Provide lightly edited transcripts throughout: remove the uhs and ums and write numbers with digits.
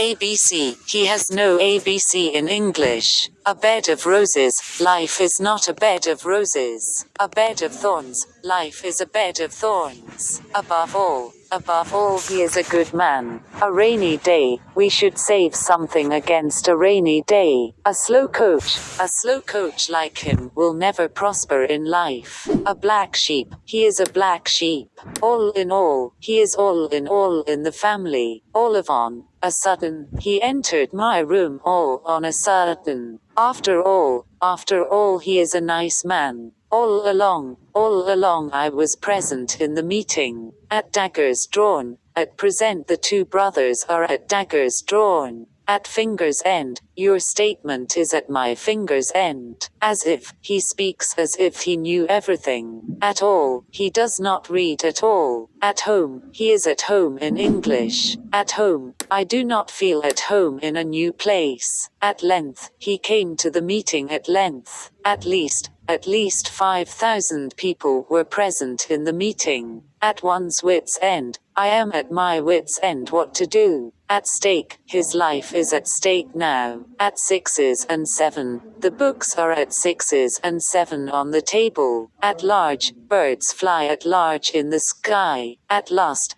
ABC. He has no ABC in English. A bed of roses. Life is not a bed of roses. A bed of thorns. Life is a bed of thorns. Above all, he is a good man. A rainy day. We should save something against a rainy day. A slow coach like him will never prosper in life. A black sheep. He is a black sheep. All in all, he is all in the family. All of on a sudden, he entered my room all on a sudden. After all, he is a nice man. All along I was present in the meeting. At daggers drawn, at present the two brothers are at daggers drawn. At finger's end, your statement is at my finger's end. As if, he speaks as if he knew everything. At all, he does not read at all. At home, he is at home in English. At home, I do not feel at home in a new place. At length, he came to the meeting at length. At least 5,000 people were present in the meeting. At one's wit's end, I am at my wit's end what to do. At stake, his life is at stake now. At 6 and 7, the books are at 6 and 7 on the table. At large, birds fly at large in the sky. At last,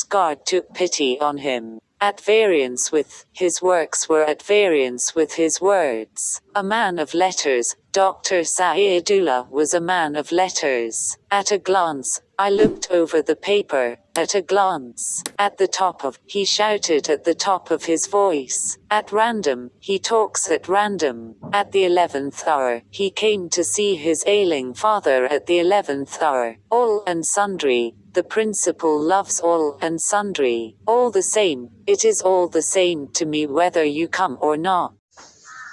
God took pity on him. At variance with, his works were at variance with his words. A man of letters, Dr. Saidullah was a man of letters. At a glance, I looked over the paper. At a glance, at the top of, he shouted at the top of his voice. At random, he talks at random. At the 11th hour, he came to see his ailing father at the 11th hour. All and sundry, the principal loves all and sundry. All the same, it is all the same to me whether you come or not.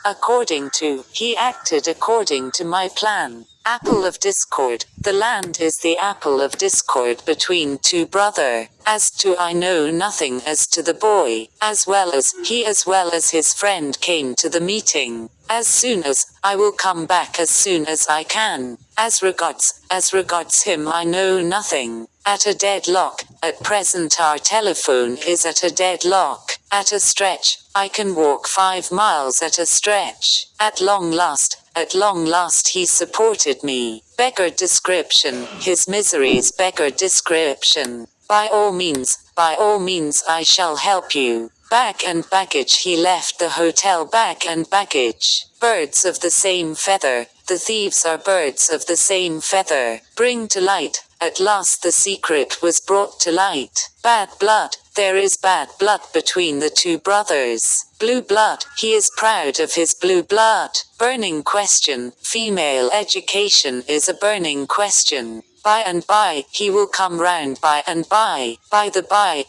According to, he acted according to my plan. Apple of discord, the land is the apple of discord between two brother. As to I know nothing as to the boy, as well as his friend came to the meeting. As soon as, I will come back as soon as I can. As regards him I know nothing. At a deadlock, at present our telephone is at a deadlock. At a stretch, I can walk 5 miles at a stretch. At long last he supported me. Beggar description, his miseries beggar description. By all means I shall help you. Bag and baggage, he left the hotel. Bag and baggage. Birds of the same feather, the thieves are birds of the same feather. Bring to light, at last the secret was brought to light. Bad blood, there is bad blood between the two brothers. Blue blood, he is proud of his blue blood. Burning question, female education is a burning question. By and by, he will come round by and by. By the by,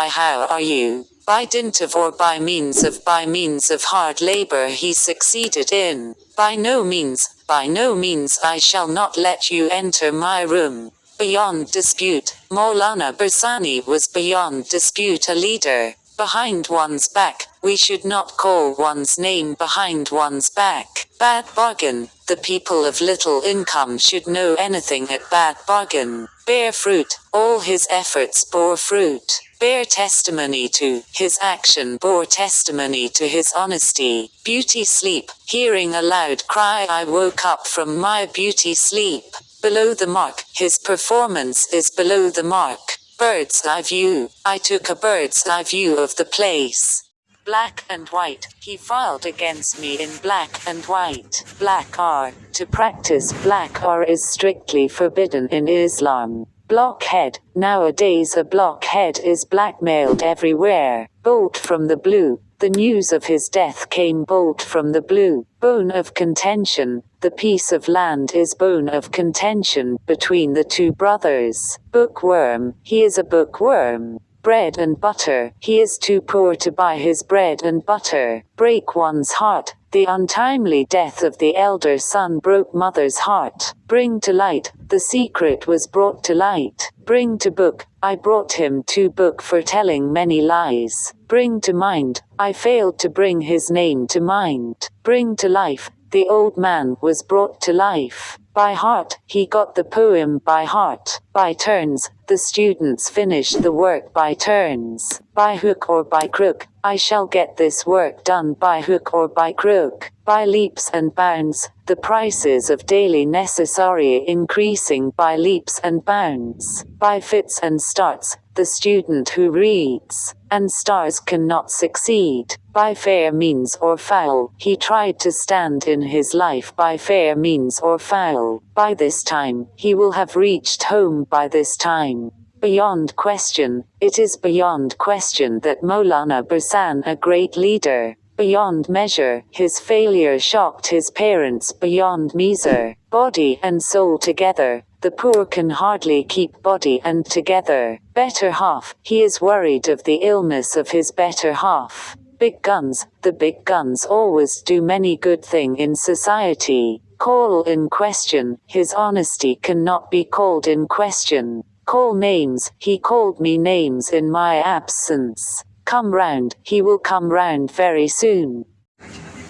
how are you? By dint of or by means of hard labor he succeeded in. By no means I shall not let you enter my room. Beyond dispute, Maulana Barsani was beyond dispute a leader. Behind one's back, we should not call one's name behind one's back. Bad bargain, the people of little income should know anything at bad bargain. Bear fruit, all his efforts bore fruit. Bear testimony to, his action bore testimony to his honesty. Beauty sleep, hearing a loud cry I woke up from my beauty sleep. Below the mark, his performance is below the mark. Bird's eye view, I took a bird's eye view of the place. Black and white, he filed against me in black and white. Black R, to practice black R is strictly forbidden in Islam. Blockhead, nowadays a blockhead is blackmailed everywhere. Bolt from the blue, the news of his death came bolt from the blue. Bone of contention, the piece of land is bone of contention between the two brothers. Bookworm, he is a bookworm. Bread and butter, he is too poor to buy his bread and butter. Break one's heart, the untimely death of the elder son broke mother's heart. Bring to light, the secret was brought to light. Bring to book, I brought him to book for telling many lies. Bring to mind, I failed to bring his name to mind. Bring to life, the old man was brought to life. By heart, he got the poem by heart. By turns, the students finished the work by turns. by hook or by crook. I shall get this work done by hook or by crook. By leaps and bounds, the prices of daily necessary increasing by leaps and bounds. By fits and starts, the student who reads and stars cannot succeed. By fair means or foul, he tried to stand in his life by fair means or foul. By this time, he will have reached home by this time. Beyond question, it is beyond question that Maulana Bursan, a great leader, beyond measure, his failure shocked his parents beyond measure. Body and soul together, the poor can hardly keep body and together. Better half, he is worried of the illness of his better half. Big guns, the big guns always do many good thing in society. Call in question, his honesty cannot be called in question. Call names, he called me names in my absence. Come round, he will come round very soon.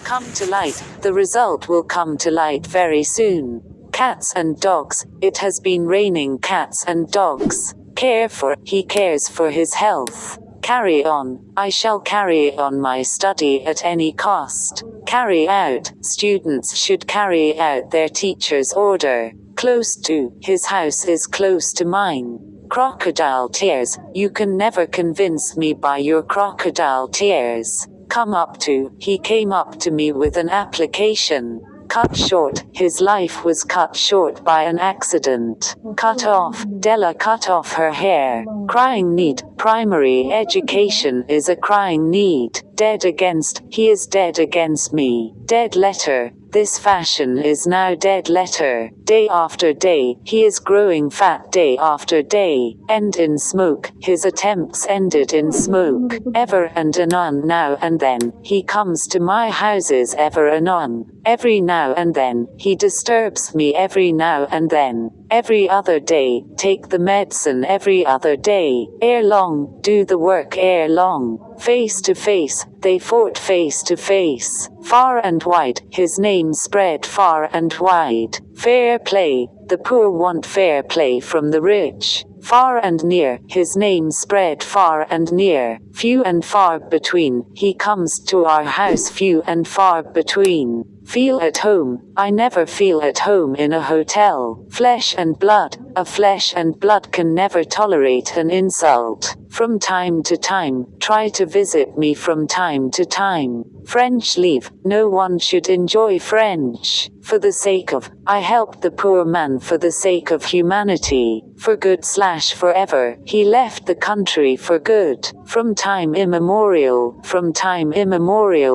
Come to light, the result will come to light very soon. Cats and dogs, it has been raining cats and dogs. Care for, he cares for his health. Carry on, I shall carry on my study at any cost. Carry out, students should carry out their teacher's order. Close to, his house is close to mine. Crocodile tears, you can never convince me by your crocodile tears. Come up to, he came up to me with an application. Cut short, his life was cut short by an accident. Cut off, Della cut off her hair. Crying need, primary education is a crying need. Dead against, he is dead against me. Dead letter, this fashion is now dead letter. Day after day, he is growing fat day after day. End in smoke, his attempts ended in smoke. Ever and anon now and then, he comes to my houses ever anon. Every now and then, he disturbs me every now and then. Every other day, take the medicine every other day. Ere long, do the work ere long. Face to face, they fought face to face. Far and wide, his name spread far and wide. Fair play, the poor want fair play from the rich. Far and near, his name spread far and near. Few and far between, he comes to our house few and far between. Feel at home, I never feel at home in a hotel. Flesh and blood, a flesh and blood can never tolerate an insult. From time to time, try to visit me from time to time. French leave, no one should enjoy French. For the sake of, I helped the poor man for the sake of humanity. For good / forever, he left the country for good. From time immemorial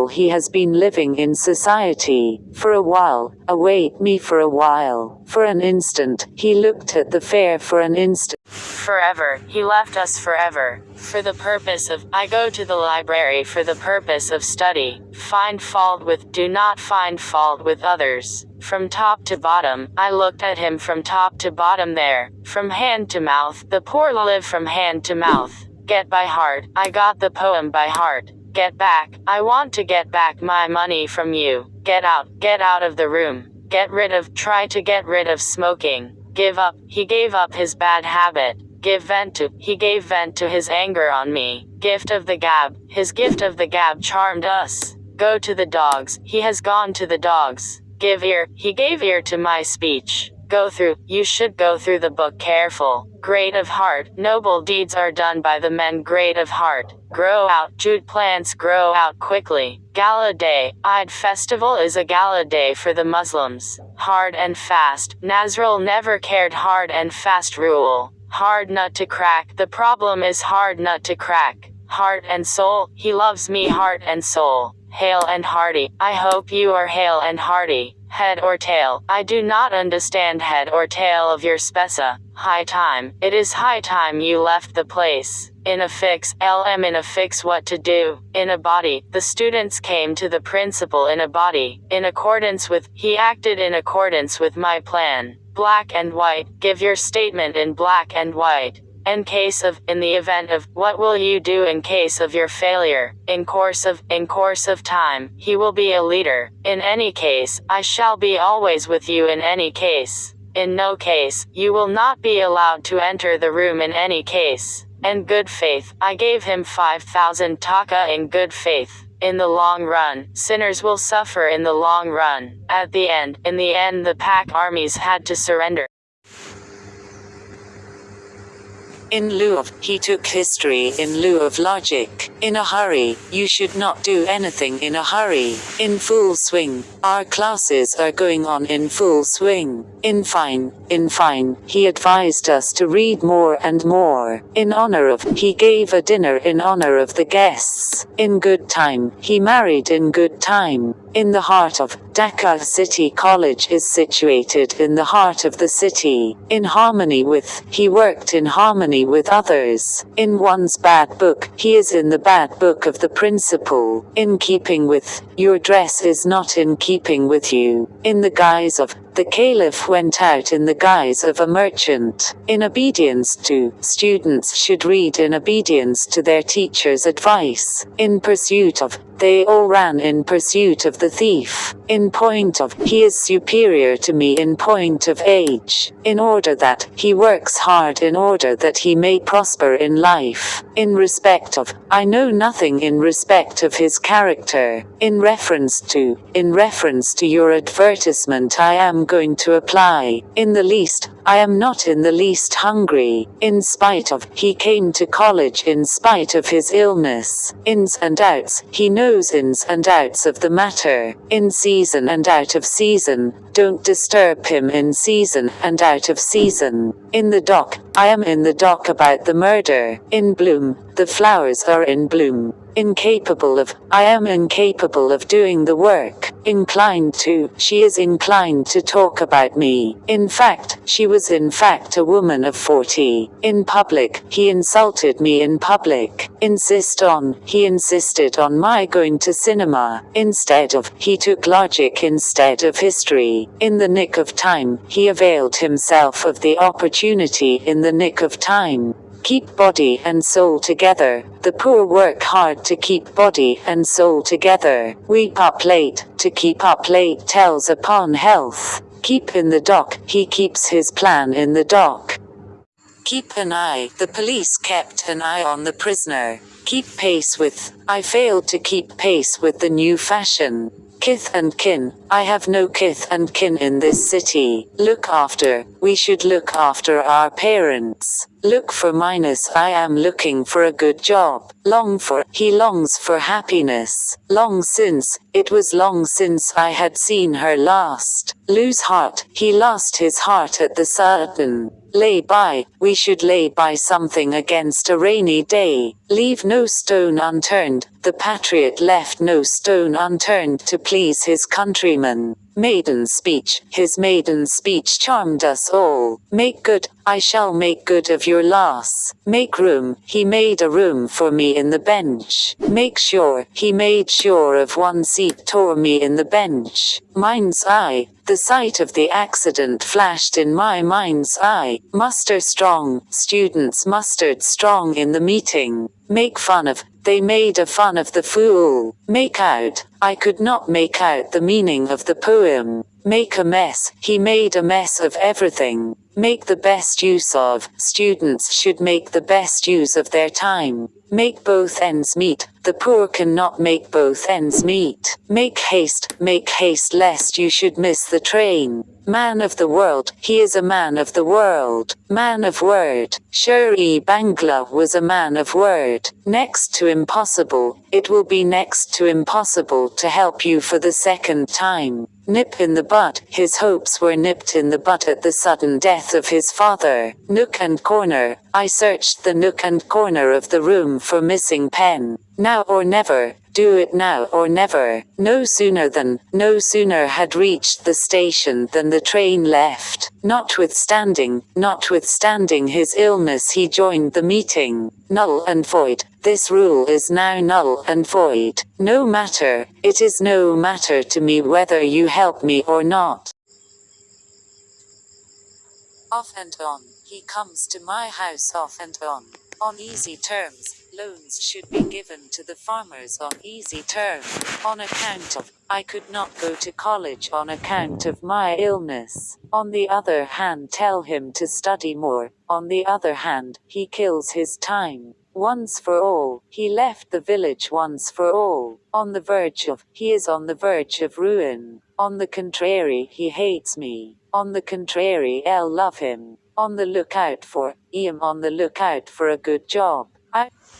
he has been living in society. For a while, await me for a while. For an instant, he looked at the fair for an instant. Forever, he left us forever. For the purpose of, I go to the library for the purpose of study. Find fault with, do not find fault with others. From top to bottom, I looked at him from top to bottom there. From hand to mouth, the poor live from hand to mouth. Get by heart, I got the poem by heart. Get back, I want to get back my money from you. Get out of the room. Get rid of, try to get rid of smoking. Give up, he gave up his bad habit. Give vent to, he gave vent to his anger on me. Gift of the gab, his gift of the gab charmed us. Go to the dogs, he has gone to the dogs. Give ear, he gave ear to my speech. Go through, you should go through the book careful. Great of heart, noble deeds are done by the men great of heart. Grow out, jute plants grow out quickly. Gala day, Eid festival is a gala day for the Muslims. Hard and fast, Nazrul never cared hard and fast rule. Hard nut to crack, the problem is hard nut to crack. Heart and soul, he loves me heart and soul. Hale and hearty, I hope you are hale and hearty. Head or tail, I do not understand head or tail of your spesa. High time, it is high time you left the place. In a fix, LM in a fix what to do. In a body, the students came to the principal in a body. In accordance with, he acted in accordance with my plan. Black and white, give your statement in black and white. In case of, in the event of, what will you do in case of your failure? In course of time, he will be a leader. In any case, I shall be always with you in any case. In no case, you will not be allowed to enter the room in any case. and good faith. I gave him 5,000 taka in good faith. In the long run, sinners will suffer in the long run. In the end, the Pak armies had to surrender. In lieu of, he took history in lieu of logic. In a hurry, you should not do anything in a hurry. In full swing, our classes are going on in full swing. In fine, he advised us to read more and more. In honor of, he gave a dinner in honor of the guests. In good time, he married in good time. In the heart of, Dhaka City College is situated in the heart of the city. In harmony with, he worked in harmony with others. In one's bad book, he is in the bad book of the principal. In keeping with, your dress is not in keeping with you. In the guise of, the caliph went out in the guise of a merchant. In obedience to, students should read in obedience to their teacher's advice. In pursuit of, they all ran in pursuit of the thief. In point of, he is superior to me in point of age. In order that, he works hard in order that he may prosper in life. In respect of, I know nothing in respect of his character. In reference to your advertisement I am going to apply. In the least, I am not in the least hungry. In spite of, he came to college in spite of his illness. Ins and outs, he knows ins and outs of the matter. In season and out of season, don't disturb him in season and out of season. In the dock, I am in the dock about the murder. In bloom, the flowers are in bloom. Incapable of, I am incapable of doing the work. Inclined to, she is inclined to talk about me. In fact, she was in fact a woman of 40. In public, he insulted me in public. Insist on, he insisted on my going to cinema. Instead of, he took logic instead of history. In the nick of time, he availed himself of the opportunity in the nick of time. Keep body and soul together. The poor work hard to keep body and soul together. Weep up late, to keep up late tells upon health. Keep in the dock, he keeps his plan in the dock. Keep an eye, the police kept an eye on the prisoner. Keep pace with, I failed to keep pace with the new fashion. Kith and kin, I have no kith and kin in this city. Look after, we should look after our parents. Look for minus, I am looking for a good job. Long for, he longs for happiness. Long since, it was long since I had seen her last. Lose heart, he lost his heart at the sudden. Lay by, we should lay by something against a rainy day. Leave no stone unturned, the patriot left no stone unturned to please his countrymen. Maiden speech, his maiden speech charmed us all. Make good, I shall make good of your loss. Make room, he made a room for me in the bench. Make sure, he made sure of one seat tore me in the bench. Mind's eye, the sight of the accident flashed in my mind's eye. Muster strong, students mustered strong in the meeting. Make fun of, they made a fun of the fool. Make out, I could not make out the meaning of the poem. Make a mess, he made a mess of everything. Make the best use of, students should make the best use of their time. Make both ends meet, the poor cannot make both ends meet. Make haste lest you should miss the train. Man of the world, he is a man of the world. Man of word, Shuri Bangla was a man of word. Next to impossible, it will be next to impossible to help you for the second time. Nip in the bud, his hopes were nipped in the bud at the sudden death of his father. Nook and corner, I searched the nook and corner of the room for missing pen. Now or never, do it now or never. No sooner had reached the station than the train left. Notwithstanding his illness he joined the meeting. Null and void, this rule is now null and void. No matter, it is no matter to me whether you help me or not. Off and on, he comes to my house off and on. On easy terms, loans should be given to the farmers on easy terms. On account of, I could not go to college on account of my illness. On the other hand, tell him to study more. On the other hand, he kills his time. Once for all, he left the village once for all. On the verge of, he is on the verge of ruin. On the contrary, he hates me. On the contrary, I'll love him. On the lookout for, I am on the lookout for a good job.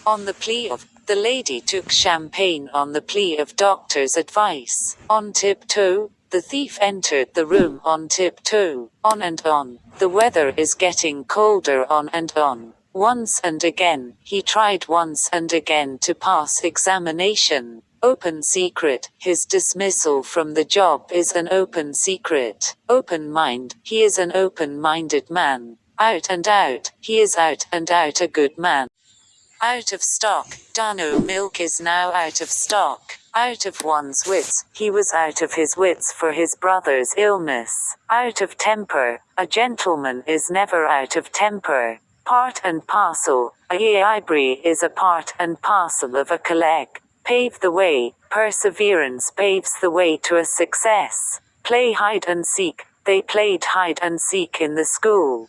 On the plea of, the lady took champagne on the plea of doctor's advice. On tiptoe, the thief entered the room on tiptoe. On and on, the weather is getting colder. On and on. Once and again, he tried once and again to pass examination. Open secret, his dismissal from the job is an open secret. Open mind, he is an open-minded man. Out and out, he is out and out a good man. Out of stock, Dano milk is now out of stock. Out of one's wits, he was out of his wits for his brother's illness. Out of temper, a gentleman is never out of temper. Part and parcel, a library is a part and parcel of a colleague. Pave the way, perseverance paves the way to a success. Play hide and seek, they played hide and seek in the school.